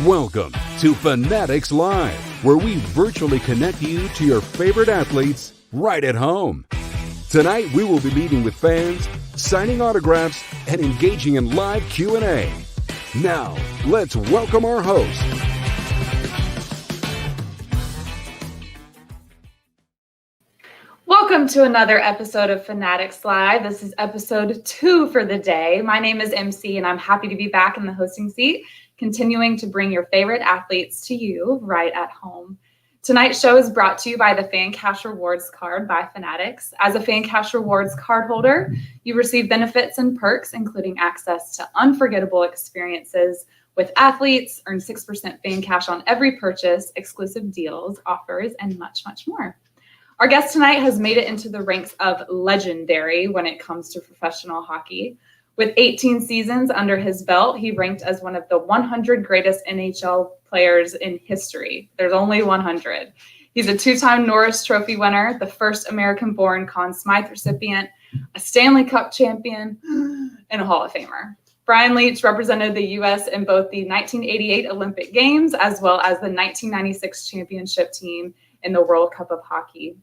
Welcome to Fanatics Live, where we virtually connect you to your favorite athletes right at home. Tonight, we will be meeting with fans, signing autographs, and engaging in live Q&A. Now, let's welcome our host. Welcome to another episode of Fanatics Live. This is episode 2 for the day. My name is MC, and I'm happy to be back in the hosting seat, continuing to bring your favorite athletes to you right at home. Tonight's show is brought to you by the FanCash Rewards Card by Fanatics. As a FanCash Rewards card holder, you receive benefits and perks, including access to unforgettable experiences with athletes, earn 6% FanCash on every purchase, exclusive deals, offers, and much, much more. Our guest tonight has made it into the ranks of legendary when it comes to professional hockey. With 18 seasons under his belt, he ranked as one of the 100 greatest NHL players in history. There's only 100. He's a 2-time Norris Trophy winner, the first American-born Conn Smythe recipient, a Stanley Cup champion, and a Hall of Famer. Brian Leetch represented the U.S. in both the 1988 Olympic Games as well as the 1996 championship team in the World Cup of Hockey.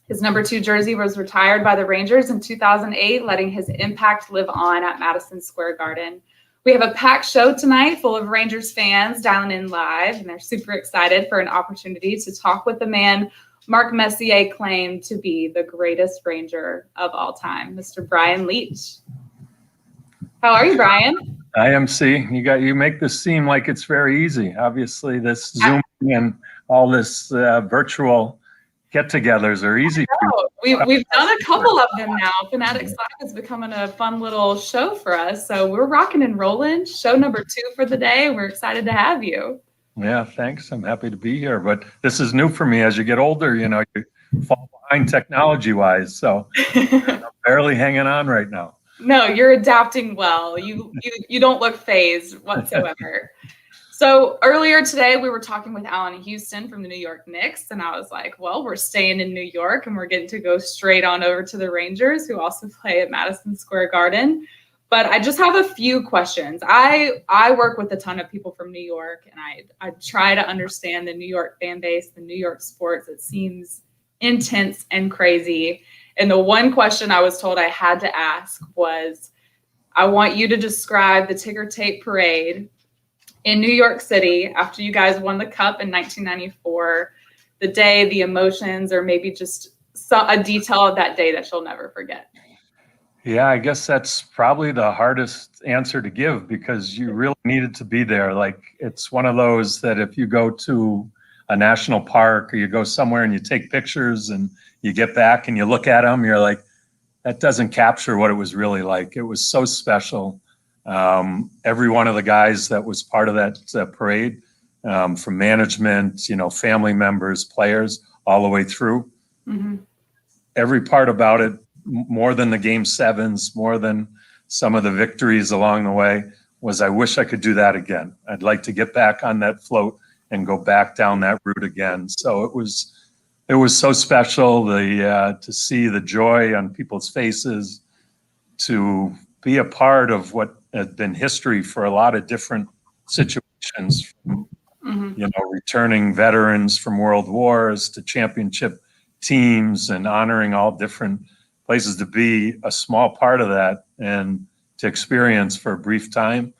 His number 2 jersey was retired by the Rangers in 2008, letting his impact live on at Madison Square Garden. We have a packed show tonight full of Rangers fans dialing in live, and they're super excited for an opportunity to talk with the man Mark Messier claimed to be the greatest Ranger of all time, Mr. Brian Leetch. How are you, Brian? Hi, MC. You make this seem like it's very easy. Obviously, this Zoom and all this virtual get-togethers are easy. We've done a couple of them now. Fanatics Live is becoming a fun little show for us. So we're rocking and rolling. Show number 2 for the day. We're excited to have you. Yeah, thanks. I'm happy to be here. But this is new for me. As you get older, you fall behind technology-wise. So I'm barely hanging on right now. No, you're adapting well. You don't look phased whatsoever. So earlier today, we were talking with Alan Houston from the New York Knicks, and I was like, well, we're staying in New York, and we're getting to go straight on over to the Rangers, who also play at Madison Square Garden. But I just have a few questions. I work with a ton of people from New York, and I try to understand the New York fan base, the New York sports. It seems intense and crazy. And the one question I was told I had to ask was, I want you to describe the ticker tape parade in New York City after you guys won the Cup in 1994, the day, the emotions, or maybe just a detail of that day that you'll never forget. Yeah, I guess that's probably the hardest answer to give because you really needed to be there. Like, it's one of those that if you go to a national park or you go somewhere and you take pictures and you get back and you look at them, you're like, that doesn't capture what it was really like. It was so special. Every one of the guys that was part of that parade, from management, family members, players, all the way through. Mm-hmm. Every part about it, more than the Game 7s, more than some of the victories along the way, was I wish I could do that again. I'd like to get back on that float and go back down that route again. So it was so special to see the joy on people's faces, to be a part of what had been history for a lot of different situations, from, returning veterans from world wars to championship teams and honoring all different places, to be a small part of that and to experience for a brief time.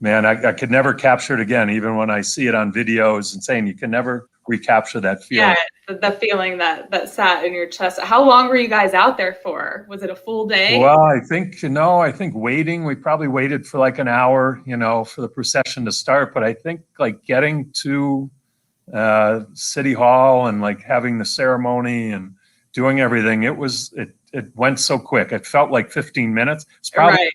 Man, I could never capture it again, even when I see it on videos and saying you can never recapture that feeling. Yeah, the feeling that sat in your chest. How long were you guys out there for? Was it a full day? Well, I think waiting, we probably waited for like an hour, for the procession to start. But I think like getting to City Hall and like having the ceremony and doing everything, it went so quick. It felt like 15 minutes. It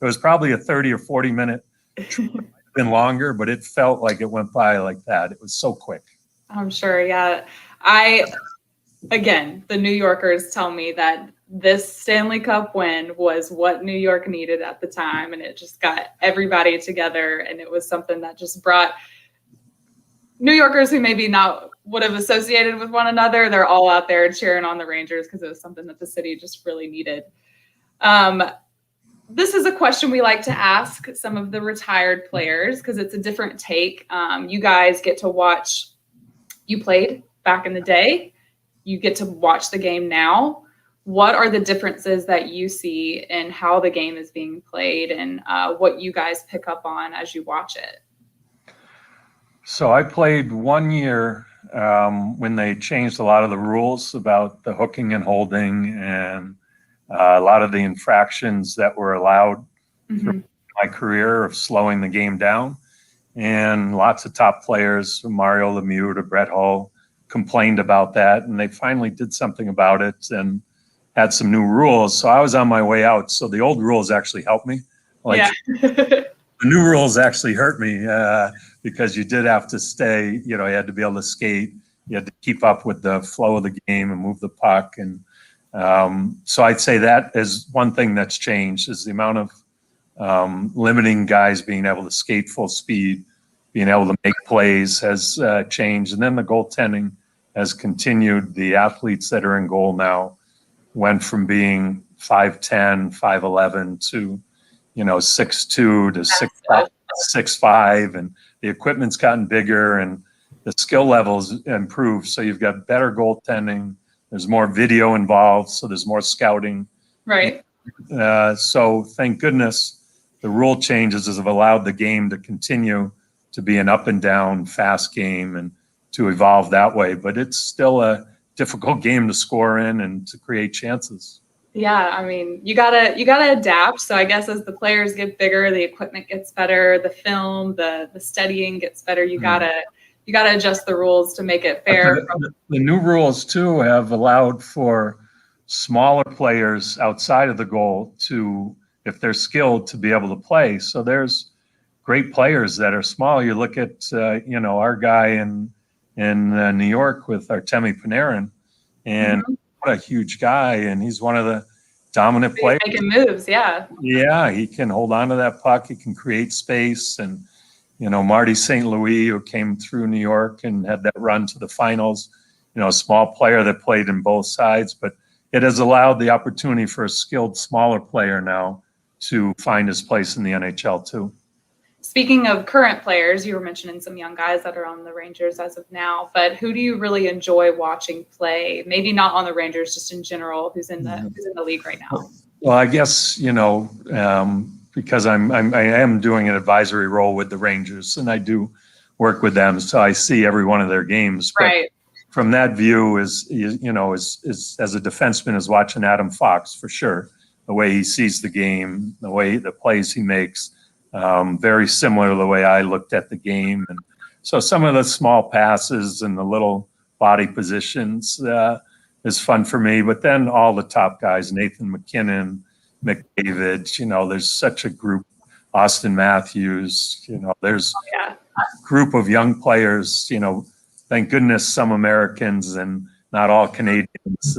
was probably a 30 or 40 minute trip. It might have been longer, but it felt like it went by like that. It was so quick. I'm sure, yeah. Again, the New Yorkers tell me that this Stanley Cup win was what New York needed at the time, and it just got everybody together, and it was something that just brought New Yorkers who maybe not would have associated with one another. They're all out there cheering on the Rangers because it was something that the city just really needed. this is a question we like to ask some of the retired players because it's a different take. You guys get to watch, you played back in the day, you get to watch the game now. What are the differences that you see in how the game is being played and what you guys pick up on as you watch it? So I played 1 year when they changed a lot of the rules about the hooking and holding and a lot of the infractions that were allowed through my career of slowing the game down. And lots of top players, from Mario Lemieux to Brett Hull, complained about that. And they finally did something about it and had some new rules. So I was on my way out. So the old rules actually helped me. The new rules actually hurt me because you did have to stay, you had to be able to skate. You had to keep up with the flow of the game and move the puck. And so I'd say that is one thing that's changed, is the amount of limiting guys being able to skate full speed, being able to make plays has changed. And then the goaltending has continued. The athletes that are in goal now went from being 5'10", 5'11" to 6'2" to 6'5", and the equipment's gotten bigger and the skill levels improved. So you've got better goaltending. There's more video involved, so there's more scouting. Right. So thank goodness the rule changes have allowed the game to continue to be an up and down fast game and to evolve that way. But it's still a difficult game to score in and to create chances. Yeah, I mean, you gotta adapt. So I guess as the players get bigger, the equipment gets better, the film, the studying gets better. You gotta adjust the rules to make it fair. The new rules too have allowed for smaller players outside of the goal to, if they're skilled, to be able to play. So there's great players that are small. You look at our guy in New York with Artemi Panarin, and what a huge guy, and he's one of the dominant players. Making moves, yeah. Yeah, he can hold on to that puck. He can create space. And, Marty St. Louis, who came through New York and had that run to the finals, a small player that played in both sides. But it has allowed the opportunity for a skilled, smaller player now to find his place in the NHL too. Speaking of current players, you were mentioning some young guys that are on the Rangers as of now, but who do you really enjoy watching play? Maybe not on the Rangers, just in general, who's in the league right now? Well, I guess, because I am doing an advisory role with the Rangers and I do work with them, so I see every one of their games. But right. From that view, is as a defenseman, is watching Adam Fox for sure. The way he sees the game, the plays he makes. Very similar to the way I looked at the game. And so some of the small passes and the little body positions is fun for me. But then all the top guys, Nathan McKinnon, McDavid, there's such a group, Austin Matthews, there's a group of young players, thank goodness some Americans and not all Canadians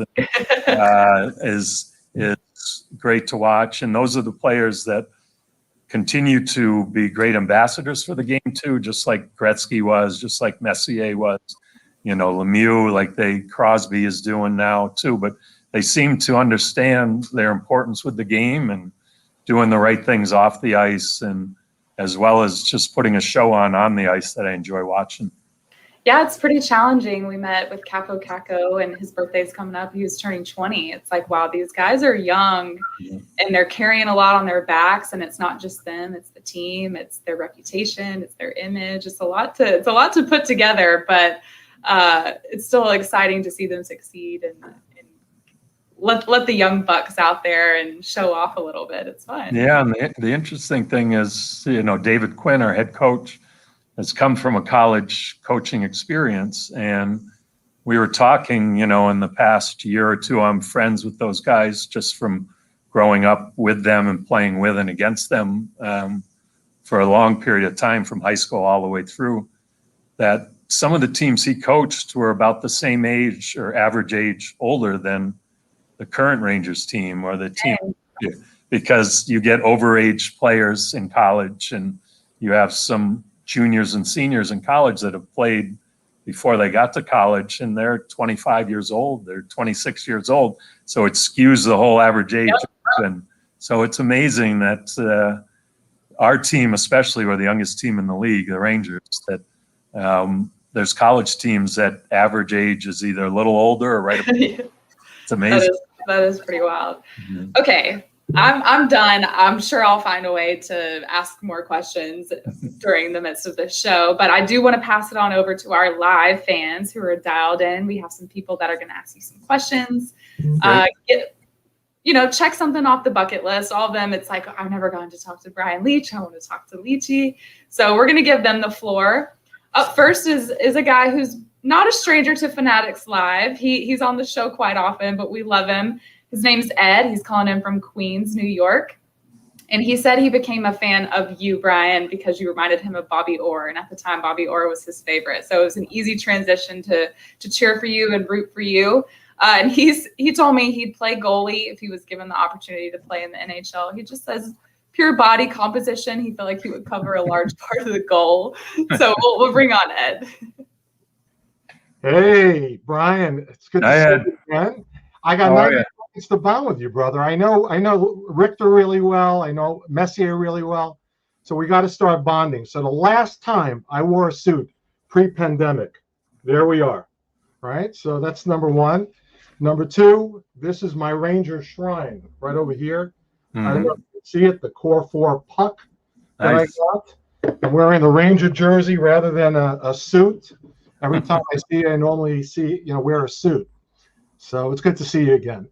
is great to watch. And those are the players that continue to be great ambassadors for the game too, just like Gretzky was, just like Messier was, Lemieux, Crosby is doing now too. But they seem to understand their importance with the game and doing the right things off the ice, and as well as just putting a show on the ice that I enjoy watching. Yeah, it's pretty challenging. We met with Capo Caco, and his birthday's coming up. He was turning 20. It's like, wow, these guys are young, and they're carrying a lot on their backs. And it's not just them; it's the team, it's their reputation, it's their image. It's a lot to put together, but it's still exciting to see them succeed and let the young bucks out there and show off a little bit. It's fun. Yeah, and the interesting thing is, David Quinn, our head coach, has come from a college coaching experience. And we were talking, in the past year or two, I'm friends with those guys just from growing up with them and playing with and against them for a long period of time, from high school all the way through, that some of the teams he coached were about the same age or average age older than the current Rangers team or the team, because you get overage players in college and you have some juniors and seniors in college that have played before they got to college, and they're 25 years old, they're 26 years old. So it skews the whole average age. And So it's amazing that our team, especially, we're the youngest team in the league, the Rangers, that there's college teams that average age is either a little older or right above. It's amazing. That is pretty wild. Okay, I'm done. I'm sure I'll find a way to ask more questions during the midst of this show, but I do want to pass it on over to our live fans who are dialed in. We have some people that are going to ask you some questions. Check something off the bucket list. All of them, it's like, I've never gone to talk to Brian Leetch. I want to talk to Leechy. So we're going to give them the floor. Up first is a guy who's not a stranger to Fanatics Live. He's on the show quite often, but we love him. His name's Ed. He's calling in from Queens, New York. And he said he became a fan of you, Brian, because you reminded him of Bobby Orr. And at the time, Bobby Orr was his favorite. So it was an easy transition to cheer for you and root for you. And he told me he'd play goalie if he was given the opportunity to play in the NHL. He just says pure body composition. He felt like he would cover a large part of the goal. So we'll bring on Ed. Hey, Brian, it's good to see you again. I got 90 seconds to bond with you, brother. I know Richter really well. I know Messier really well. So we got to start bonding. So the last time I wore a suit pre-pandemic, there we are, right? So that's number one. Number two, this is my Ranger shrine right over here. I don't know if you can see it, the Core 4 puck that I got. I'm wearing the Ranger jersey rather than a suit. Every time I see you, I normally wear a suit. So it's good to see you again.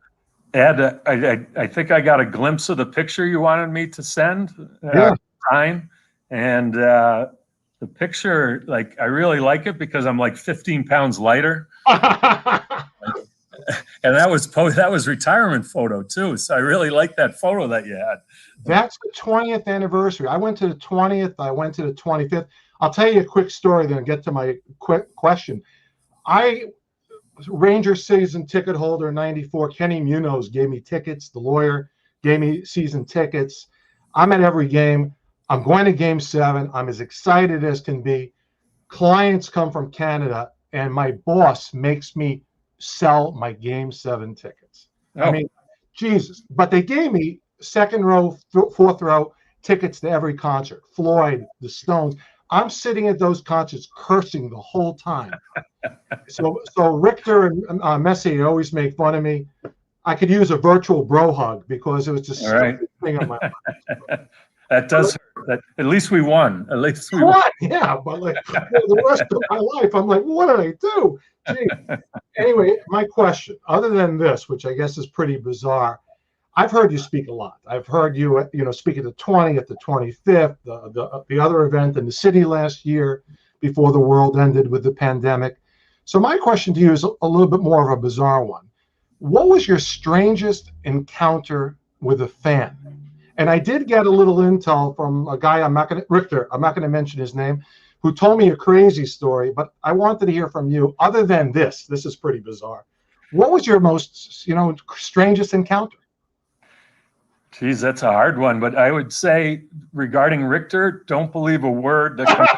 Ed, I think I got a glimpse of the picture you wanted me to send. Time. And the picture, like, I really like it because I'm like 15 pounds lighter. And that was retirement photo too. So I really like that photo that you had. That's the 20th anniversary. I went to the 20th. I went to the 25th. I'll tell you a quick story, then get to my quick question. I Ranger season ticket holder in '94. Kenny Munoz gave me tickets. The lawyer gave me season tickets. I'm at every game. I'm going to Game 7. I'm as excited as can be. Clients come from Canada, and my boss makes me sell my Game 7 tickets. I mean, Jesus. But they gave me second row, fourth row tickets to every concert. Floyd, the Stones. I'm sitting at those concerts cursing the whole time. So Richter and Messier always make fun of me. I could use a virtual bro hug because it was just thing on my mind. That does hurt. At least we won. At least we won. Yeah, but like the rest of my life, I'm like, what did I do? Gee. Anyway, my question, other than this, which I guess is pretty bizarre, I've heard you speak a lot. I've heard you, speak at the 20th, the 25th, the other event in the city last year before the world ended with the pandemic. So my question to you is a little bit more of a bizarre one. What was your strangest encounter with a fan? And I did get a little intel from a guy, Richter, I'm not going to mention his name, who told me a crazy story, but I wanted to hear from you. Other than this is pretty bizarre. What was your most, strangest encounter? Geez, that's a hard one. But I would say regarding Richter, don't believe a word that comes.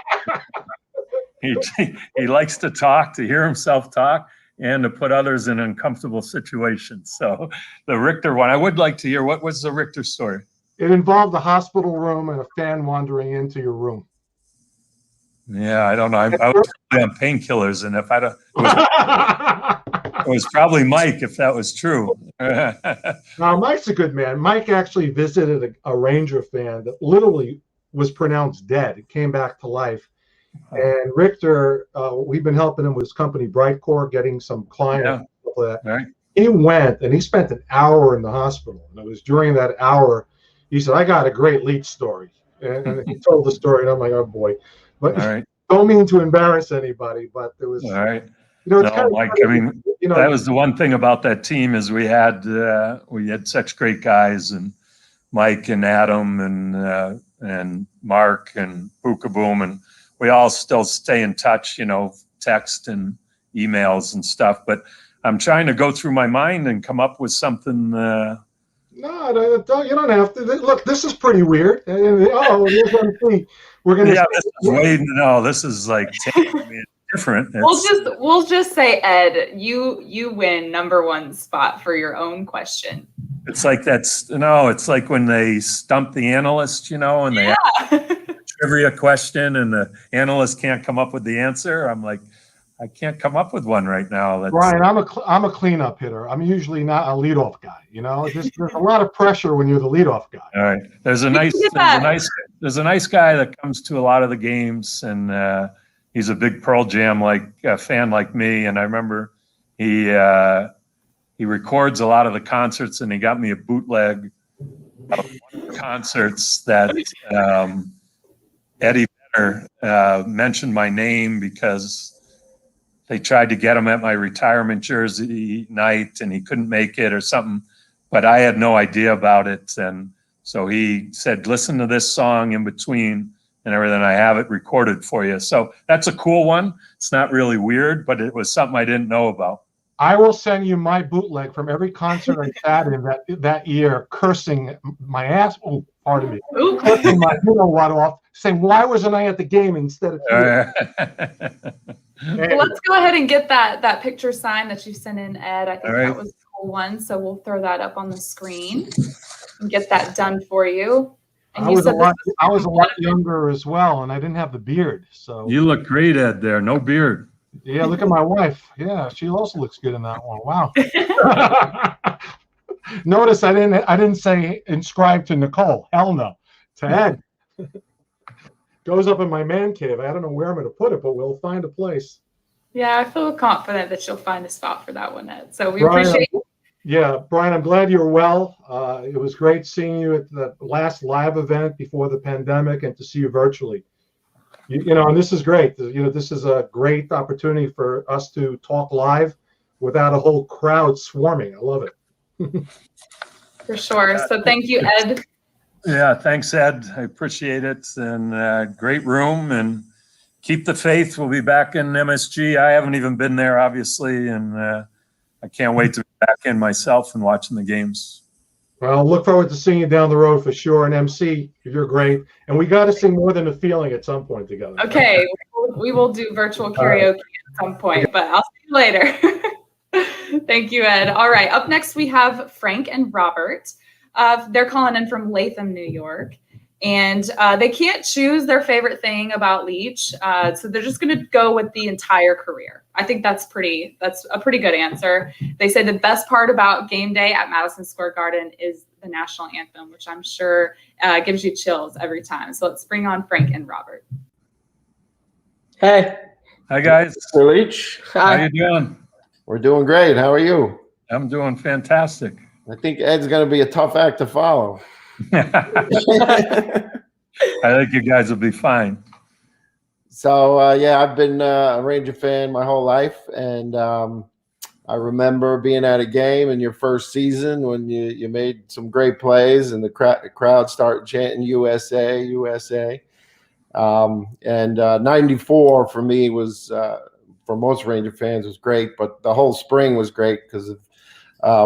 He likes to talk, to hear himself talk, and to put others in uncomfortable situations. So the Richter one, I would like to hear. What was the Richter story? It involved a hospital room and a fan wandering into your room. Yeah, I don't know. I was probably on painkillers, and if it was probably Mike, if that was true. Now, Mike's a good man. Mike actually visited a Ranger fan that literally was pronounced dead. It came back to life. And Richter, we've been helping him with his company, Brightcore, getting some clients. And stuff like that. Right. He went, and he spent an hour in the hospital. And it was during that hour, he said, I got a great Leech story. And he told the story, and I'm like, oh, boy. But don't mean to embarrass anybody, but there was, it's kind of Mike, I mean, that was the one thing about that team is we had such great guys, and Mike and Adam and Mark and Bookaboom, and we all still stay in touch, text and emails and stuff. But I'm trying to go through my mind and come up with something. No, you don't have to. Look, this is pretty weird. Here's MC. We're gonna. Yeah, this is like different. We'll just say, Ed, you win #1 spot for your own question. It's like it's like when they stump the analyst, and they ask a trivia question and the analyst can't come up with the answer. I'm like, I can't come up with one right now. Brian, I'm a cleanup hitter. I'm usually not a leadoff guy. There's a lot of pressure when you're the leadoff guy. All right. There's a nice guy that comes to a lot of the games, and he's a big Pearl Jam fan like me. And I remember he records a lot of the concerts, and he got me a bootleg of one of the concerts that Eddie Benner mentioned my name because they tried to get him at my retirement jersey night and he couldn't make it or something, but I had no idea about it. And so he said, listen to this song in between and everything. I have it recorded for you. So that's a cool one. It's not really weird, but it was something I didn't know about. I will send you my bootleg from every concert I sat in that year, cursing my ass. Oh, pardon me. Cursing my off, saying, why wasn't I at the game instead of here? Well, let's go ahead and get that picture signed that you sent in, Ed. I think that was a cool one. So we'll throw that up on the screen and get that done for you. And I was a lot younger as well, and I didn't have the beard. So you look great, Ed, there. No beard. Yeah, look at my wife. Yeah, she also looks good in that one. Wow. Notice I didn't say inscribe to Nicole. Hell no. To Ed. Goes up in my man cave. I don't know where I'm going to put it, but we'll find a place. Yeah, I feel confident that you'll find a spot for that one, Ed. So we appreciate it. Yeah, Brian, I'm glad you're well. It was great seeing you at the last live event before the pandemic and to see you virtually. And this is great. This is a great opportunity for us to talk live without a whole crowd swarming. I love it. For sure. So thank you, Ed. Yeah, thanks, Ed. I appreciate it. And great room. And keep the faith. We'll be back in MSG. I haven't even been there, obviously. And I can't wait to be back in myself and watching the games. Well, look forward to seeing you down the road for sure. And MC, you're great. And we got to sing More Than a Feeling at some point together. Okay. We will do virtual karaoke at some point, but I'll see you later. Thank you, Ed. All right. Up next, we have Frank and Robert. They're calling in from Latham, New York. And they can't choose their favorite thing about Leech. So they're just going to go with the entire career. I think that's a pretty good answer. They say the best part about game day at Madison Square Garden is the national anthem, which I'm sure gives you chills every time. So let's bring on Frank and Robert. Hey. Hi, guys. Mr. Leech. Hi. How you doing? We're doing great. How are you? I'm doing fantastic. I think Ed's going to be a tough act to follow. I think you guys will be fine. So, I've been a Ranger fan my whole life. And I remember being at a game in your first season when you made some great plays and the crowd started chanting USA, USA. 94 for me was, for most Ranger fans, was great. But the whole spring was great because of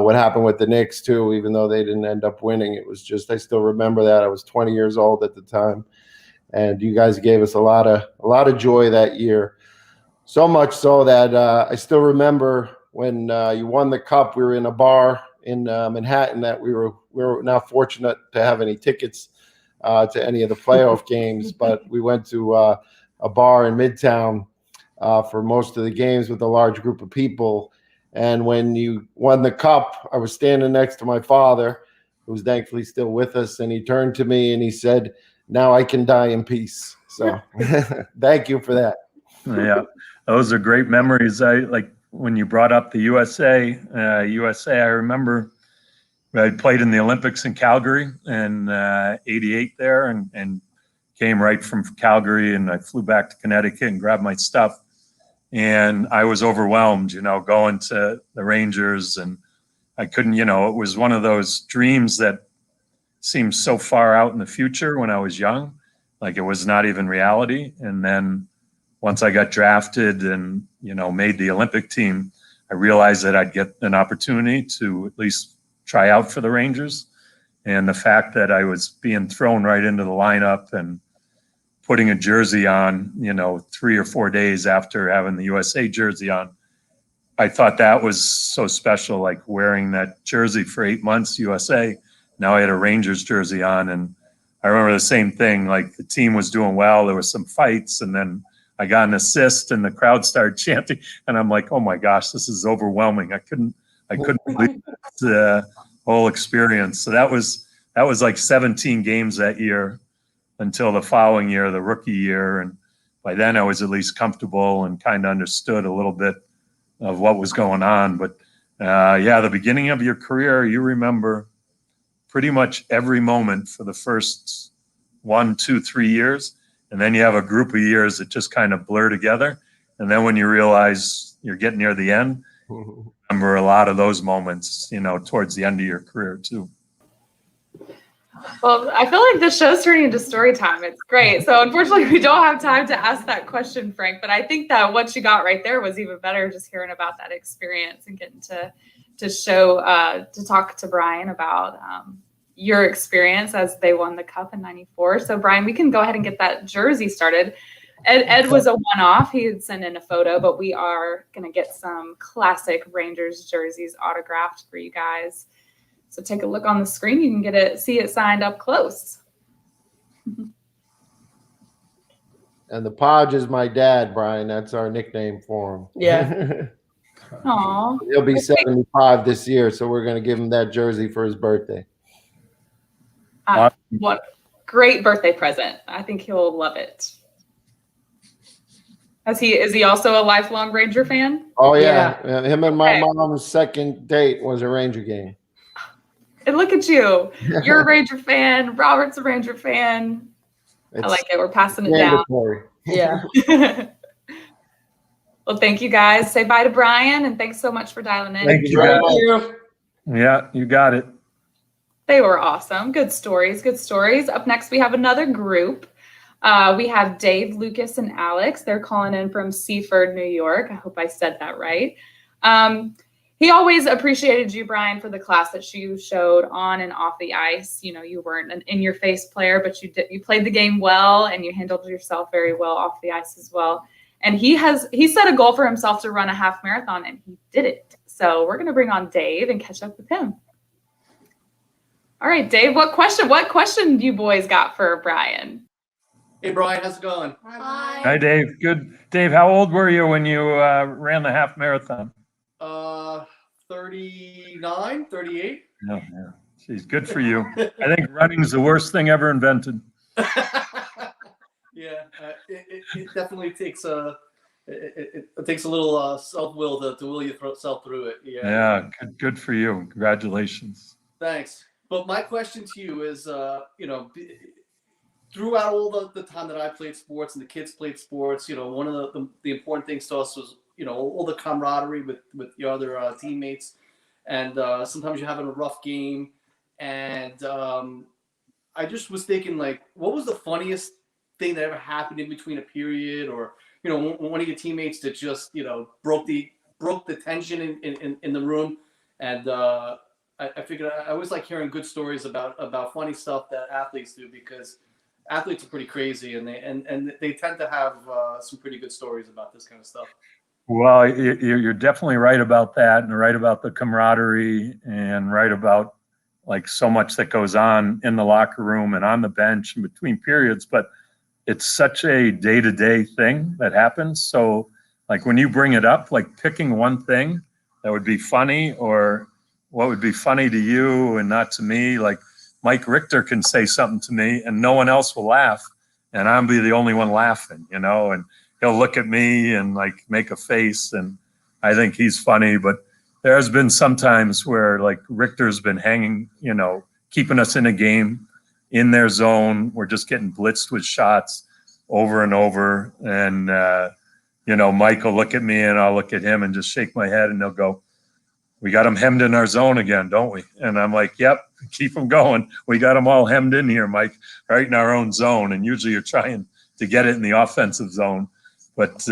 what happened with the Knicks too, even though they didn't end up winning. It was just, I still remember that. I was 20 years old at the time, and you guys gave us a lot of joy that year. So much so that I still remember when you won the cup. We were in a bar in Manhattan that we were not fortunate to have any tickets to any of the playoff games, but we went to a bar in Midtown for most of the games with a large group of people. And when you won the cup, I was standing next to my father, who's thankfully still with us, and he turned to me and he said, "Now I can die in peace." So thank you for that. Yeah, those are great memories. I like when you brought up the USA. I remember I played in the Olympics in Calgary in '88 there, and came right from Calgary, and I flew back to Connecticut and grabbed my stuff. And I was overwhelmed, going to the Rangers, and I couldn't, it was one of those dreams that seemed so far out in the future when I was young, like it was not even reality. And then once I got drafted and, made the Olympic team, I realized that I'd get an opportunity to at least try out for the Rangers. And the fact that I was being thrown right into the lineup and putting a jersey on, 3 or 4 days after having the USA jersey on, I thought that was so special, like wearing that jersey for 8 months, USA. Now I had a Rangers jersey on, and I remember the same thing. Like the team was doing well, there was some fights, and then I got an assist, and the crowd started chanting, and I'm like, oh my gosh, this is overwhelming. I couldn't believe the whole experience. So that was like 17 games that year until the following year, the rookie year, and by then I was at least comfortable and kind of understood a little bit of what was going on. But the beginning of your career, you remember pretty much every moment for the first 1, 2, 3 years. And then you have a group of years that just kind of blur together. And then when you realize you're getting near the end, remember a lot of those moments, towards the end of your career too. Well, I feel like this show's turning into story time. It's great. So unfortunately, we don't have time to ask that question, Frank. But I think that what you got right there was even better, just hearing about that experience and getting to talk to Brian about your experience as they won the Cup in '94. So Brian, we can go ahead and get that jersey started. Ed was a one-off. He had sent in a photo, but we are going to get some classic Rangers jerseys autographed for you guys. So take a look on the screen. You can see it signed up close. And the Podge is my dad, Brian. That's our nickname for him. Yeah. Aw. He'll be 75 this year, so we're going to give him that jersey for his birthday. What great birthday present. I think he'll love it. Is he also a lifelong Ranger fan? Oh, yeah. Him and my mom's second date was a Ranger game. And look at you. You're a Ranger fan. Robert's a Ranger fan. I like it. We're passing it mandatory. down. Yeah. Well, thank you guys. Say bye to Brian, and thanks so much for dialing in. Thank you. Yeah, you got it. They were awesome. Good stories. Good stories. Up next, we have another group. We have Dave, Lucas, and Alex. They're calling in from Seaford, New York. I hope I said that right. He always appreciated you, Brian, for the class that you showed on and off the ice. You weren't an in-your-face player, but you played the game well, and you handled yourself very well off the ice as well. And he set a goal for himself to run a half marathon, and he did it. So we're going to bring on Dave and catch up with him. All right, Dave, what question do you boys got for Brian? Hey, Brian, how's it going? Hi, Dave. Good. Dave, how old were you when you ran the half marathon? 39, 38. Yeah. She's good for you. I think running's the worst thing ever invented. Yeah, it definitely takes it takes a little self-will to will yourself through it. Yeah, good for you. Congratulations. Thanks. But my question to you is, throughout all the time that I played sports and the kids played sports, one of the important things to us was, all the camaraderie with your other teammates. And sometimes you're having a rough game. And I just was thinking, like, what was the funniest thing that ever happened in between a period, or, one of your teammates that just, broke the tension in the room. And I figured I always like hearing good stories about funny stuff that athletes do, because athletes are pretty crazy, and they tend to have some pretty good stories about this kind of stuff. Well, you're definitely right about that, and right about the camaraderie, and right about like so much that goes on in the locker room and on the bench and between periods. But it's such a day-to-day thing that happens. So like when you bring it up, like picking one thing that would be funny, or what would be funny to you and not to me, like Mike Richter can say something to me and no one else will laugh, and I'll be the only one laughing, and he'll look at me and like make a face, and I think he's funny. But there's been some times where like Richter's been hanging, keeping us in a game in their zone. We're just getting blitzed with shots over and over. And, Mike will look at me and I'll look at him and just shake my head, and they'll go, "We got them hemmed in our zone again, don't we?" And I'm like, "Yep, keep them going. We got them all hemmed in here, Mike, right in our own zone." And usually you're trying to get it in the offensive zone. But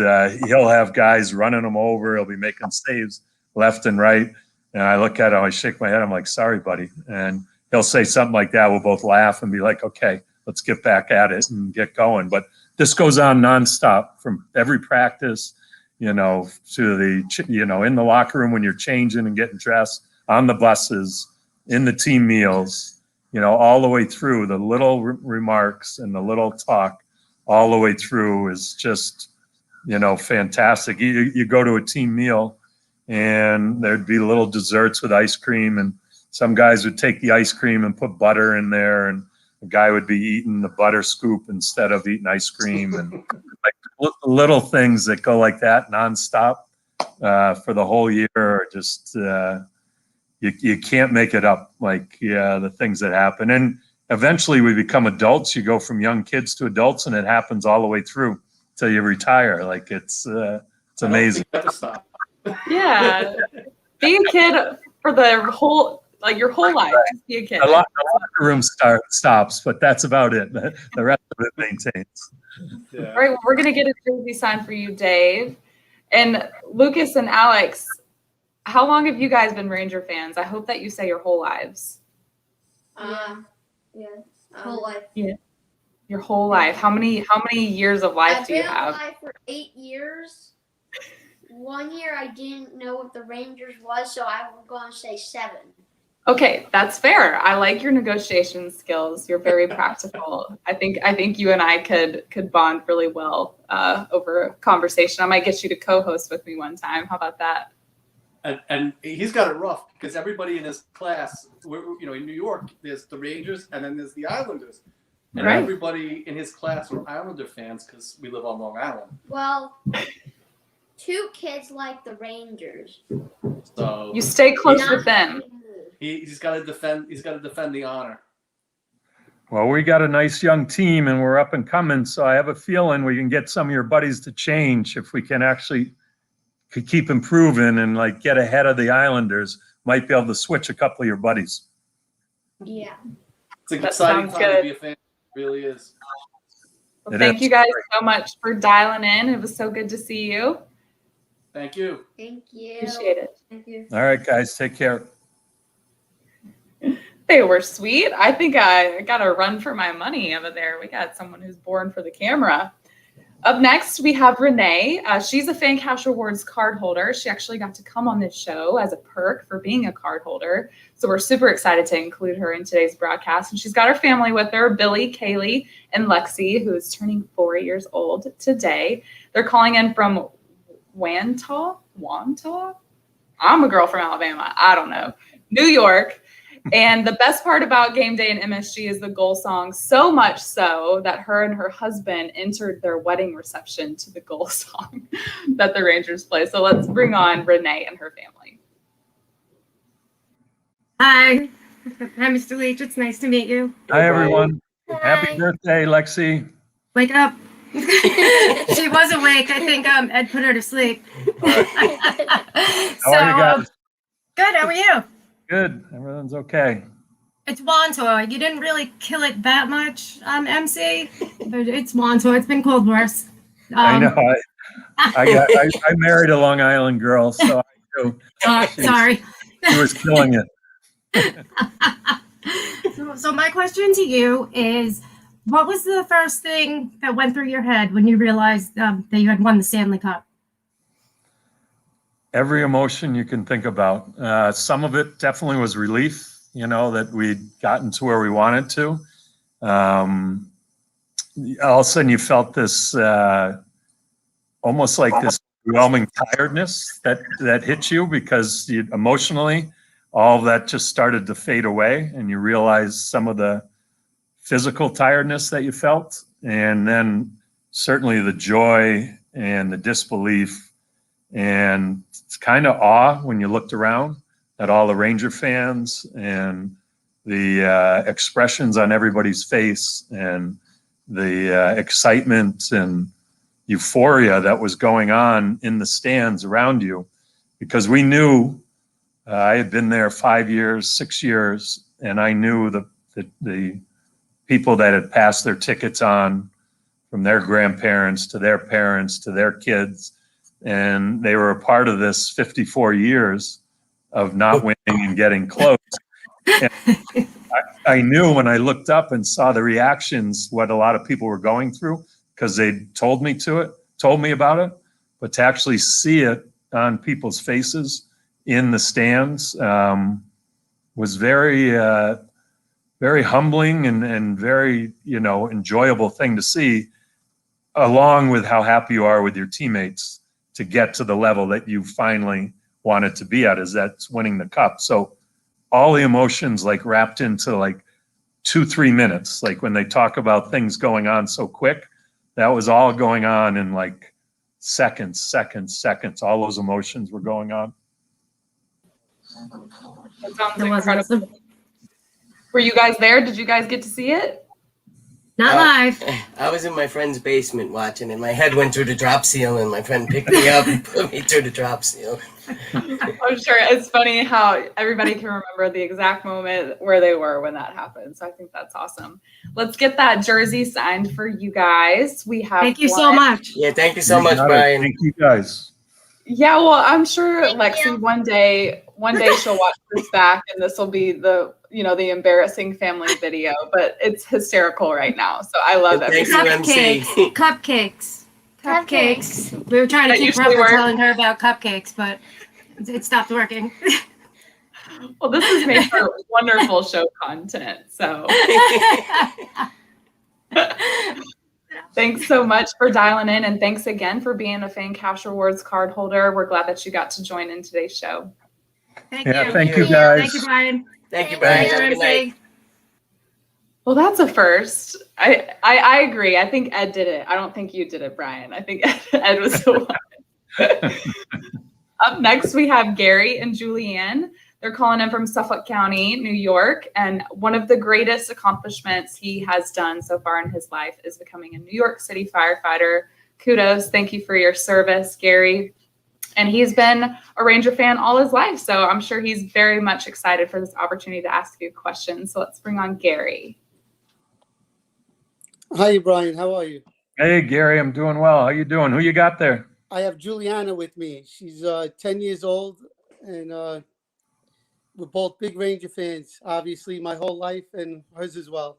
he'll have guys running them over. He'll be making saves left and right. And I look at him, I shake my head. I'm like, "Sorry, buddy." And he'll say something like that. We'll both laugh and be like, "Okay, let's get back at it and get going." But this goes on nonstop from every practice. to the, in the locker room when you're changing and getting dressed, on the buses, in the team meals, all the way through, the little remarks and the little talk all the way through is just, fantastic. You go to a team meal and there'd be little desserts with ice cream, and some guys would take the ice cream and put butter in there, and the guy would be eating the butter scoop instead of eating ice cream, and like little things that go like that nonstop for the whole year are just you can't make it up. Like the things that happen, and eventually we become adults. You go from young kids to adults, and it happens all the way through till you retire. Like it's amazing. Yeah, be a kid for the whole. Like your whole life, just be a kid. The locker room stops, but that's about it. The rest of it maintains. Yeah. All right, well, we're gonna get a jersey signed for you, Dave. And Lucas and Alex, how long have you guys been Ranger fans? I hope that you say your whole lives. Whole life. Yeah, your whole life. How many years of life do you have? I've been alive for 8 years. 1 year I didn't know what the Rangers was, so I was going to say 7. Okay, that's fair. I like your negotiation skills. You're very practical. I think you and I could bond really well over a conversation. I might get you to co-host with me one time. How about that? And he's got it rough because everybody in his class, in New York, there's the Rangers and then there's the Islanders. And right. Everybody in his class were Islander fans because we live on Long Island. Well, 2 kids like the Rangers. So you stay close with them. He's got to defend. He's got to defend the honor. Well, we got a nice young team, and we're up and coming. So I have a feeling we can get some of your buddies to change if we can actually keep improving and like get ahead of the Islanders. Might be able to switch a couple of your buddies. Yeah, it's an exciting time to be a fan. It really is. Well, thank you guys so much for dialing in. It was so good to see you. Thank you. Thank you. Appreciate it. Thank you. All right, guys, take care. They were sweet. I think I got a run for my money over there. We got someone who's born for the camera. Up next, we have Renee. She's a Fan Cash Awards card holder. She actually got to come on this show as a perk for being a card holder. So we're super excited to include her in today's broadcast. And she's got her family with her, Billy, Kaylee, and Lexi, who is turning 4 years old today. They're calling in from Wantagh? I'm a girl from Alabama. I don't know. New York. And the best part about game day in MSG is the goal song, so much so that her and her husband entered their wedding reception to the goal song that the Rangers play. So let's bring on Renee and her family. Hi. Hi, Mr. Leach. It's nice to meet you. Hi, everyone. Hi. Happy birthday, Lexi. Wake up. She was awake. I think Ed put her to sleep. How are you guys? Good. How are you? Good. Everyone's okay. It's Wantagh. You didn't really kill it that much, MC, but it's Wantagh. It's been called worse. I know. I married a Long Island girl, so I knew. Sorry. She was killing it. So my question to you is, what was the first thing that went through your head when you realized that you had won the Stanley Cup? Every emotion you can think about. Some of it definitely was relief, that we'd gotten to where we wanted to. All of a sudden you felt this, almost like this overwhelming tiredness that hit you because emotionally, all of that just started to fade away and you realized some of the physical tiredness that you felt. And then certainly the joy and the disbelief and it's kind of awe when you looked around at all the Ranger fans and the expressions on everybody's face and the excitement and euphoria that was going on in the stands around you. Because we knew, I had been there 5 years, 6 years, and I knew the people that had passed their tickets on from their grandparents to their parents to their kids. And they were a part of this 54 years of not winning and getting close. And I knew when I looked up and saw the reactions, what a lot of people were going through, because they told me about it. but to actually see it on people's faces in the stands was very, very humbling and very, enjoyable thing to see, along with how happy you are with your teammates to get to the level that you finally wanted to be at, is that's winning the cup. So all the emotions like wrapped into like 2-3 minutes, like when they talk about things going on so quick, that was all going on in like seconds. All those emotions were going on. That sounds That was incredible. awesome. Were you guys there? Did you guys get to see it? Not live. I was in my friend's basement watching, and my head went through the drop seal, and my friend picked me up and put me through the drop seal. I'm sure it's funny how everybody can remember the exact moment where they were when that happened. So I think that's awesome. Let's get that jersey signed for you guys. We have. Thank you so much. Yeah, thank you so You much, got it. Brian. Thank you guys. Yeah, well, I'm sure Thank Lexi you. one day she'll watch this back, and this will be the the embarrassing family video. But it's hysterical right now, so I love it. Thank you, MC. Cupcakes. We were trying to That keep her usually from works. telling her about cupcakes, but it stopped working. Well, this is made for wonderful show content. So thanks so much for dialing in, and thanks again for being a Fan Cash Rewards card holder. We're glad that you got to join in today's show. Thank Yeah, you. thank you guys. Thank you, Brian. Thank you, Brian. Thank you, Have a good night. MC. Well, that's a first. I agree. I think Ed did it. I don't think you did it, Brian. I think Ed was the one. Up next, we have Gary and Julianne. They're calling in from Suffolk County, New York. And one of the greatest accomplishments he has done so far in his life is becoming a New York City firefighter. Kudos. Thank you for your service, Gary. And he's been a Ranger fan all his life. So I'm sure he's very much excited for this opportunity to ask you questions. So let's bring on Gary. Hi, Brian. How are you? Hey, Gary, I'm doing well. How you doing? Who you got there? I have Juliana with me. She's 10 years old, and we're both big Ranger fans, obviously, my whole life, and hers as well.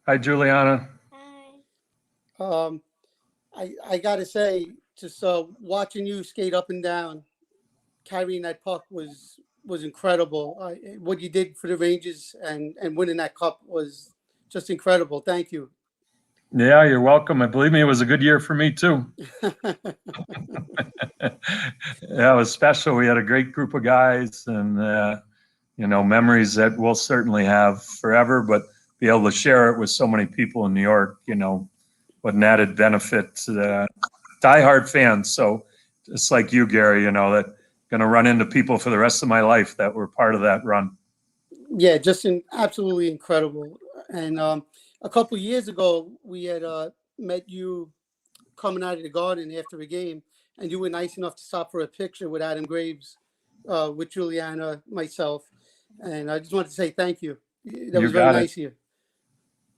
Hi, Juliana. I got to say, just watching you skate up and down, carrying that puck was incredible. What you did for the Rangers and winning that cup was just incredible. Thank you. Yeah, you're welcome. I believe me, it was a good year for me too. Yeah, it was special. We had a great group of guys, and memories that we'll certainly have forever. But be able to share it with so many people in New York, what an added benefit to the diehard fans. So it's like you, Gary, that going to run into people for the rest of my life that were part of that run. Yeah, just absolutely incredible. And a couple of years ago, we had met you coming out of the garden after a game, and you were nice enough to stop for a picture with Adam Graves, with Juliana, myself. And I just wanted to say thank you. That was very nice of you.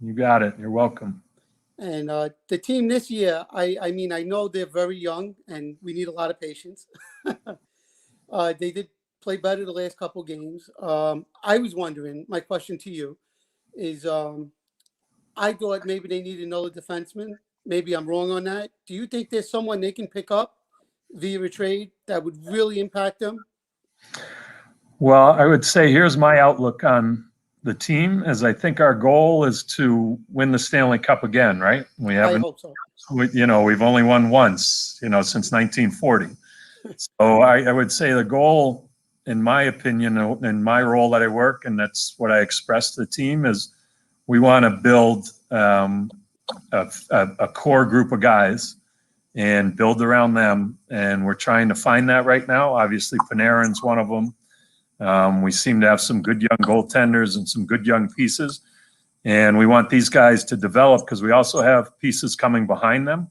You got it. You're welcome. And the team this year, I mean, I know they're very young, and we need a lot of patience. They did play better the last couple of games. I was wondering, my question to you is, I thought maybe they need another defenseman. Maybe I'm wrong on that. Do you think there's someone they can pick up via a trade that would really impact them? Well, I would say here's my outlook on the team, is I think our goal is to win the Stanley Cup again, right? We haven't, I hope so. we've only won once, since 1940. So I would say the goal, in my opinion, in my role that I work, and that's what I express to the team, is we want to build a core group of guys and build around them. And we're trying to find that right now. Obviously, Panarin's one of them. We seem to have some good young goaltenders and some good young pieces. And we want these guys to develop because we also have pieces coming behind them.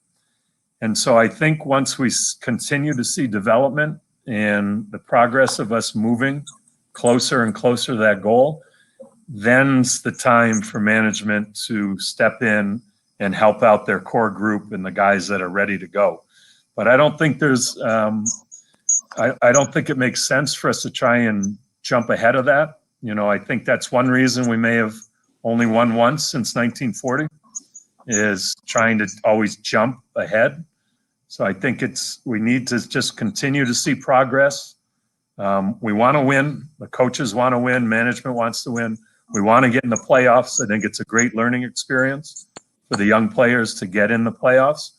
And so I think once we continue to see development and the progress of us moving closer and closer to that goal, then's the time for management to step in and help out their core group and the guys that are ready to go. But I don't think there's, I don't think it makes sense for us to try and jump ahead of that. I think that's one reason we may have only won once since 1940, is trying to always jump ahead. So I think we need to just continue to see progress. We want to win. The coaches want to win. Management wants to win. We want to get in the playoffs. I think it's a great learning experience for the young players to get in the playoffs.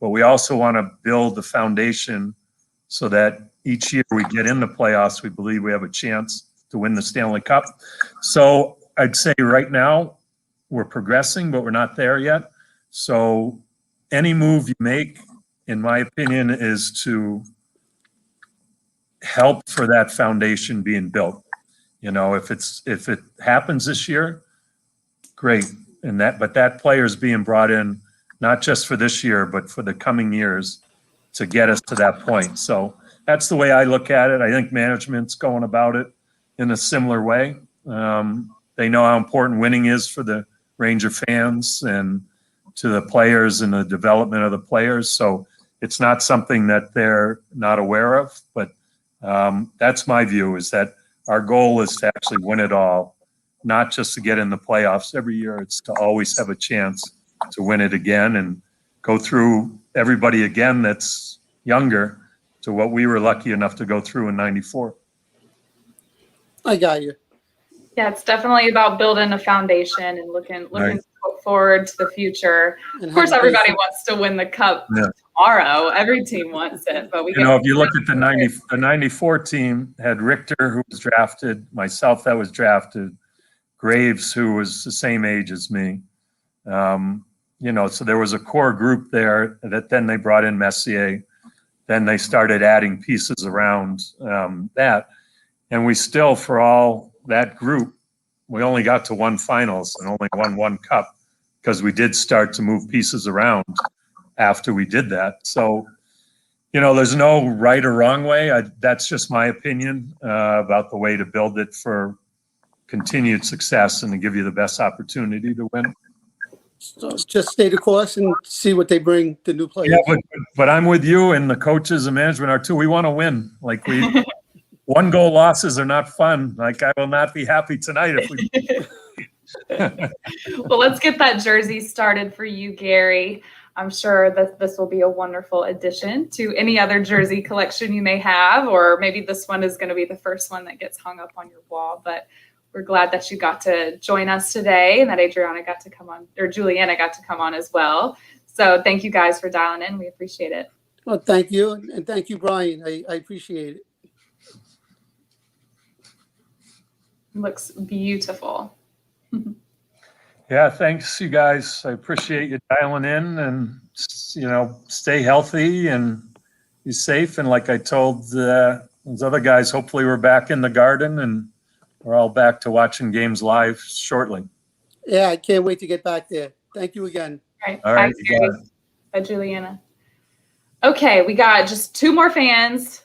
But we also want to build the foundation so that each year we get in the playoffs, we believe we have a chance to win the Stanley Cup. So I'd say right now we're progressing, but we're not there yet. So any move you make, in my opinion, is to help for that foundation being built. You know, if it happens this year, great. But that player is being brought in not just for this year, but for the coming years to get us to that point. So that's the way I look at it. I think management's going about it in a similar way. They know how important winning is for the Ranger fans and to the players and the development of the players. So it's not something that they're not aware of, but that's my view, is that our goal is to actually win it all, not just to get in the playoffs every year. It's to always have a chance to win it again and go through everybody again that's younger to what we were lucky enough to go through in '94. I got you. Yeah, it's definitely about building a foundation and looking forward to the future. Of course, everybody wants to win the cup tomorrow. Every team wants it, but if you look at the '94 team, had Richter, who was drafted, myself that was drafted, Graves, who was the same age as me. So there was a core group there that then they brought in Messier. Then they started adding pieces around that. And we still, for all that group, we only got to one finals and only won one cup because we did start to move pieces around after we did that. So, there's no right or wrong way. That's just my opinion about the way to build it for continued success and to give you the best opportunity to win. So just stay the course and see what they bring, the new players. Yeah, but I'm with you, and the coaches and management are too. We want to win. Like one goal losses are not fun. Like I will not be happy tonight if we. Well, let's get that jersey started for you, Gary. I'm sure that this will be a wonderful addition to any other jersey collection you may have, or maybe this one is going to be the first one that gets hung up on your wall. But we're glad that you got to join us today and that Juliana got to come on as well. So thank you guys for dialing in. We appreciate it. Well, thank you. And thank you, Brian. I appreciate it. Looks beautiful. Yeah, thanks, you guys. I appreciate you dialing in, and stay healthy and be safe. And like I told those other guys, hopefully we're back in the Garden and we're all back to watching games live shortly. Yeah, I can't wait to get back there. Thank you again. All right. Bye, Juliana. Okay, we got just two more fans.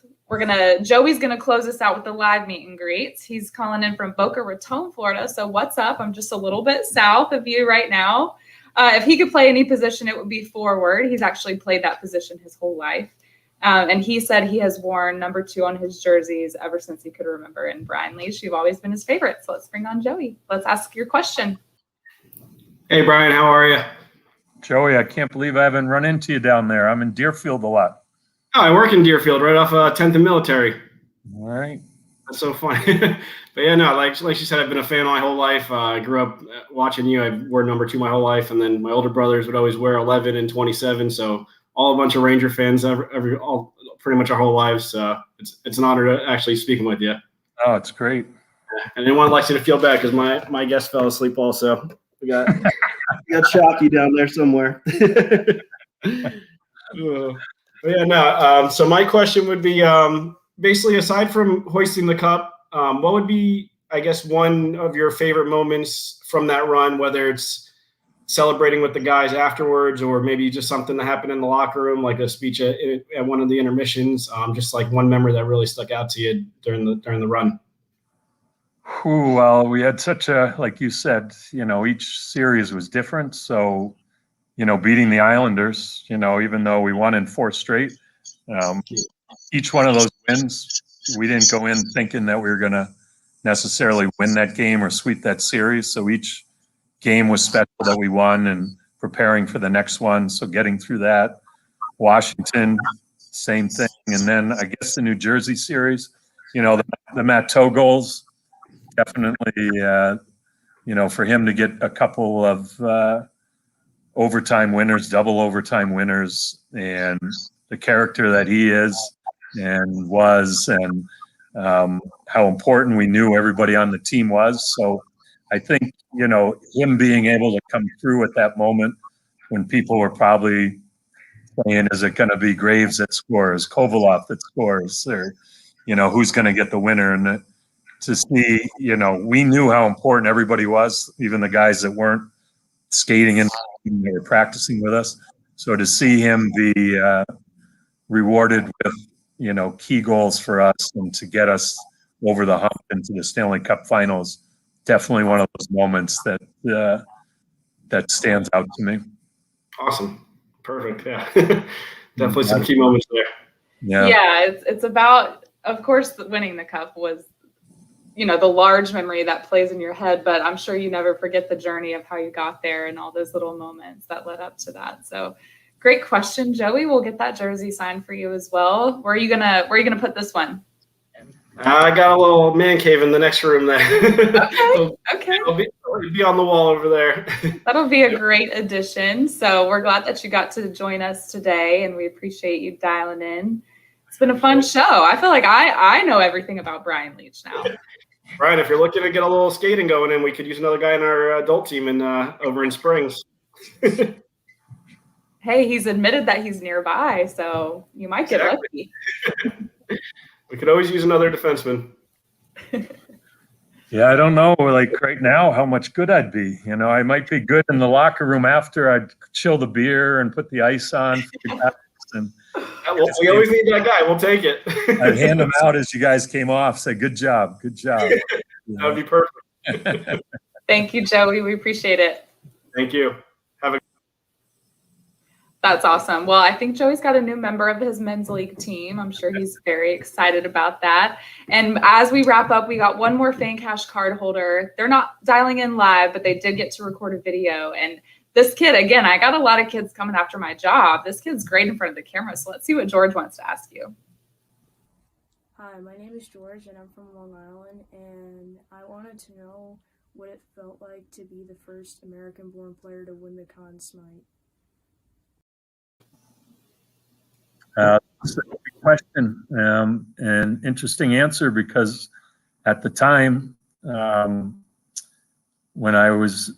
Joey's gonna close us out with the live meet and greets. He's calling in from Boca Raton, Florida. So what's up? I'm just a little bit south of you right now. If he could play any position, it would be forward. He's actually played that position his whole life. And he said he has worn number 2 on his jerseys ever since he could remember. And Brian Leetch, you've always been his favorite. So let's bring on Joey. Let's ask your question. Hey, Brian, how are you? Joey, I can't believe I haven't run into you down there. I'm in Deerfield a lot. Oh, I work in Deerfield, right off 10th and Military. All right. That's so funny. But yeah, no, like you said, I've been a fan my whole life. I grew up watching you. I wore number 2 my whole life, and then my older brothers would always wear 11 and 27. So all a bunch of Ranger fans, pretty much our whole lives. It's an honor to actually speaking with you. Oh, it's great. I didn't want Lexi to feel bad because my guest fell asleep also. We got Shocky down there somewhere. Yeah, no. So my question would be, basically, aside from hoisting the cup, what would be, I guess, one of your favorite moments from that run, whether it's celebrating with the guys afterwards or maybe just something that happened in the locker room, like a speech at one of the intermissions, just like one memory that really stuck out to you during the run? Well, we had such like you said, each series was different. So, beating the Islanders, even though we won in 4 straight, each one of those wins, we didn't go in thinking that we were going to necessarily win that game or sweep that series. So each game was special that we won and preparing for the next one. So getting through that. Washington, same thing. And then I guess the New Jersey series, the Matt Toe goals, definitely, for him to get a couple of overtime winners, double overtime winners, and the character that he is and was, and how important we knew everybody on the team was. So I think, him being able to come through at that moment when people were probably saying, is it going to be Graves that scores, Kovalov that scores, or, who's going to get the winner? And to see, we knew how important everybody was, even the guys that weren't skating and they were practicing with us. So to see him be rewarded with, key goals for us and to get us over the hump into the Stanley Cup Finals, definitely one of those moments that stands out to me. Awesome. Perfect. Yeah. Definitely some key moments there. Yeah. It's about, of course, winning the cup was, the large memory that plays in your head, but I'm sure you never forget the journey of how you got there and all those little moments that led up to that. So great question, Joey. We'll get that jersey signed for you as well. Where are you gonna put this one? I got a little man cave in the next room there. Okay. It'll be on the wall over there. That'll be a great addition. So we're glad that you got to join us today, and we appreciate you dialing in. It's been a fun show. I feel like I know everything about Brian Leetch now. Brian, if you're looking to get a little skating going in, we could use another guy in our adult team over in Springs. Hey, he's admitted that he's nearby, so you might get lucky. We could always use another defenseman. Yeah, I don't know, like right now, how much good I'd be. I might be good in the locker room after. I'd chill the beer and put the ice on for the guys. And we always need that guy. We'll take it. I'd hand them out as you guys came off. Say, good job. That would be perfect. Thank you, Joey. We appreciate it. Thank you. That's awesome. Well, I think Joey's got a new member of his men's league team. I'm sure he's very excited about that. And as we wrap up, we got one more FanCash card holder. They're not dialing in live, but they did get to record a video. And this kid, again, I got a lot of kids coming after my job. This kid's great in front of the camera. So let's see what George wants to ask you. Hi, my name is George, and I'm from Long Island. And I wanted to know what it felt like to be the first American-born player to win the Conn Smythe. That's a good question, and interesting answer, because at the time when I was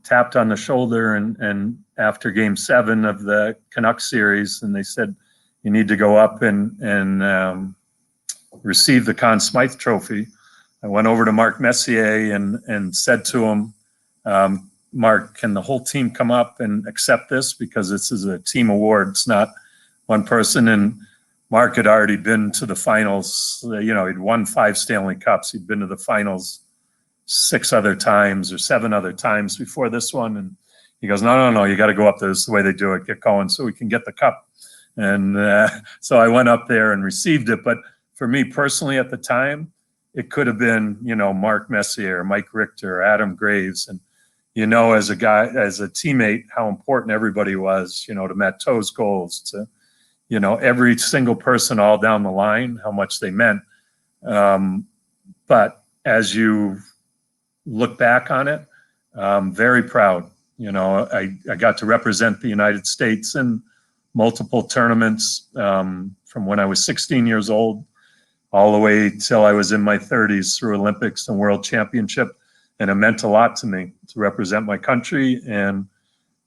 tapped on the shoulder and after Game 7 of the Canucks series, and they said you need to go up and receive the Conn Smythe Trophy, I went over to Mark Messier and said to him, Mark, can the whole team come up and accept this, because this is a team award, it's not one person. And Mark had already been to the finals. He'd won 5 Stanley Cups. He'd been to the finals 6 other times or 7 other times before this one. And he goes, no, you got to go up there. This is the way they do it. Get going so we can get the cup. And so I went up there and received it. But for me personally at the time, it could have been, Mark Messier, Mike Richter, Adam Graves. And, as a guy, as a teammate, how important everybody was, to Matt Toe's goals, to every single person all down the line, how much they meant. But as you look back on it, very proud. I got to represent the United States in multiple tournaments from when I was 16 years old all the way till I was in my 30s through Olympics and World Championship. And it meant a lot to me to represent my country and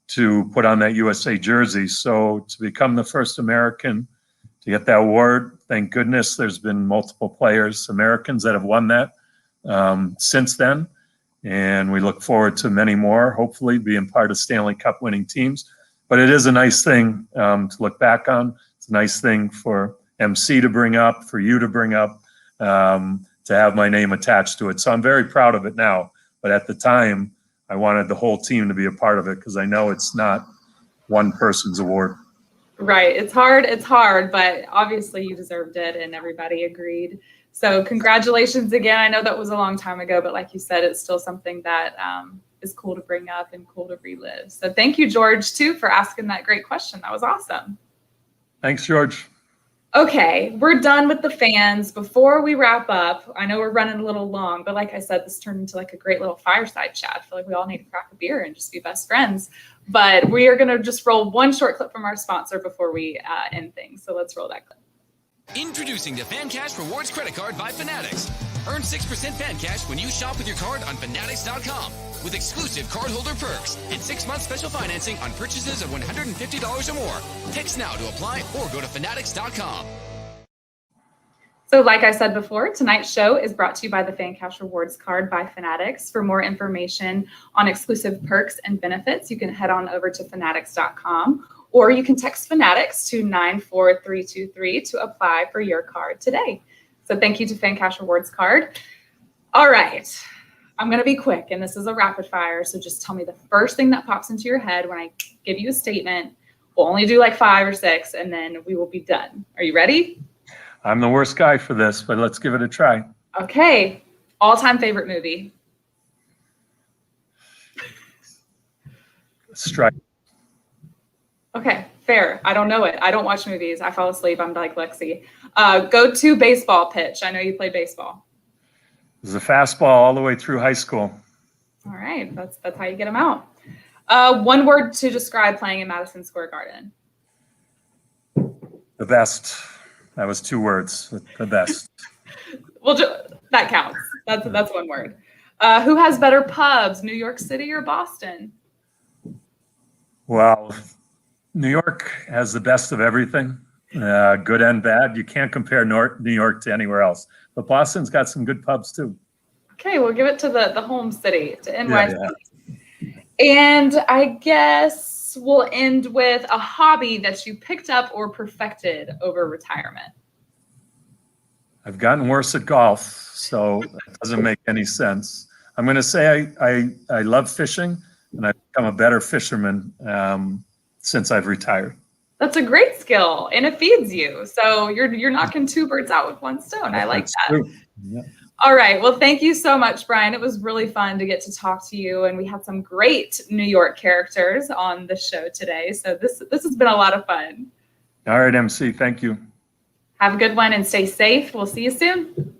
to put on that USA jersey. So to become the first American to get that award, thank goodness there's been multiple players, Americans, that have won that since then. And we look forward to many more, hopefully being part of Stanley Cup winning teams. But it is a nice thing to look back on. It's a nice thing for MC to bring up, for you to bring up, to have my name attached to it. So I'm very proud of it now. But at the time, I wanted the whole team to be a part of it, because I know it's not one person's award. Right. It's hard, but obviously you deserved it and everybody agreed. So congratulations again. I know that was a long time ago, but like you said, it's still something that is cool to bring up and cool to relive. So thank you, George, too, for asking that great question. That was awesome. Thanks, George. Okay, we're done with the fans. Before we wrap up, I know we're running a little long, but like I said, this turned into like a great little fireside chat. I feel like we all need to crack a beer and just be best friends. But we are going to just roll one short clip from our sponsor before we end things. So let's roll that clip. Introducing the FanCash Rewards Credit Card by Fanatics. Earn 6% FanCash when you shop with your card on Fanatics.com with exclusive cardholder perks and 6-month special financing on purchases of $150 or more. Text now to apply or go to Fanatics.com. So like I said before, tonight's show is brought to you by the FanCash Rewards Card by Fanatics. For more information on exclusive perks and benefits, you can head on over to Fanatics.com. Or you can text Fanatics to 94323 to apply for your card today. So thank you to FanCash Rewards Card. All right, I'm going to be quick, and this is a rapid fire. So just tell me the first thing that pops into your head when I give you a statement. We'll only do like 5 or 6, and then we will be done. Are you ready? I'm the worst guy for this, but let's give it a try. Okay, all-time favorite movie. Strike. Okay, fair. I don't know it. I don't watch movies. I fall asleep. I'm like Lexi. Go to baseball pitch. I know you play baseball. It was a fastball all the way through high school. All right, that's how you get them out. One word to describe playing in Madison Square Garden. The best. That was 2 words. The best. Well, that counts. That's one word. Who has better pubs, New York City or Boston? Well, New York has the best of everything, good and bad. You can't compare New York to anywhere else. But Boston's got some good pubs too. Okay, we'll give it to the home city, to NYC. Yeah. And I guess we'll end with a hobby that you picked up or perfected over retirement. I've gotten worse at golf, so that doesn't make any sense. I'm going to say I love fishing, and I've become a better fisherman since I've retired. That's a great skill, and it feeds you. So you're knocking 2 birds out with 1 stone. I like that. Yeah. All right. Well, thank you so much, Brian. It was really fun to get to talk to you, and we had some great New York characters on the show today. So this has been a lot of fun. All right, MC. Thank you. Have a good one and stay safe. We'll see you soon.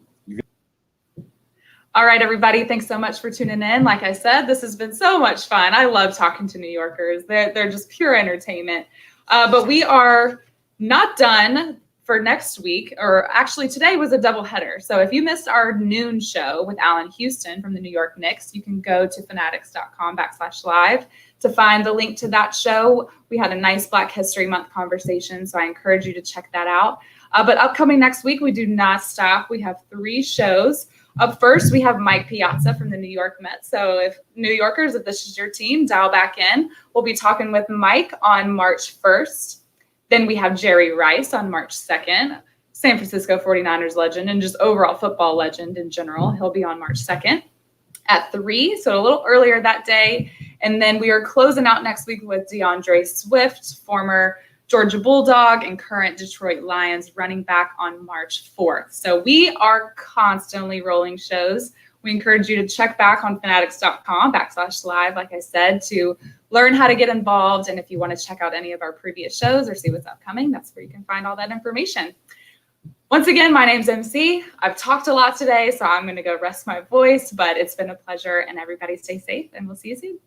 All right, everybody. Thanks so much for tuning in. Like I said, this has been so much fun. I love talking to New Yorkers. They're just pure entertainment. But we are not done for next week, or actually today was a doubleheader. So if you missed our noon show with Alan Houston from the New York Knicks, you can go to fanatics.com/live to find the link to that show. We had a nice Black History Month conversation, so I encourage you to check that out. But upcoming next week, we do not stop. We have 3 shows. Up first, we have Mike Piazza from the New York Mets. So if New Yorkers, if this is your team, dial back in. We'll be talking with Mike on March 1st. Then we have Jerry Rice on March 2nd, San Francisco 49ers legend and just overall football legend in general. He'll be on March 2nd at 3, so a little earlier that day. And then we are closing out next week with DeAndre Swift, former Georgia Bulldog and current Detroit Lions running back on March 4th. So we are constantly rolling shows. We encourage you to check back on fanatics.com/live, like I said, to learn how to get involved. And if you want to check out any of our previous shows or see what's upcoming, that's where you can find all that information. Once again, my name's MC. I've talked a lot today, so I'm going to go rest my voice, but it's been a pleasure, and everybody stay safe, and we'll see you soon.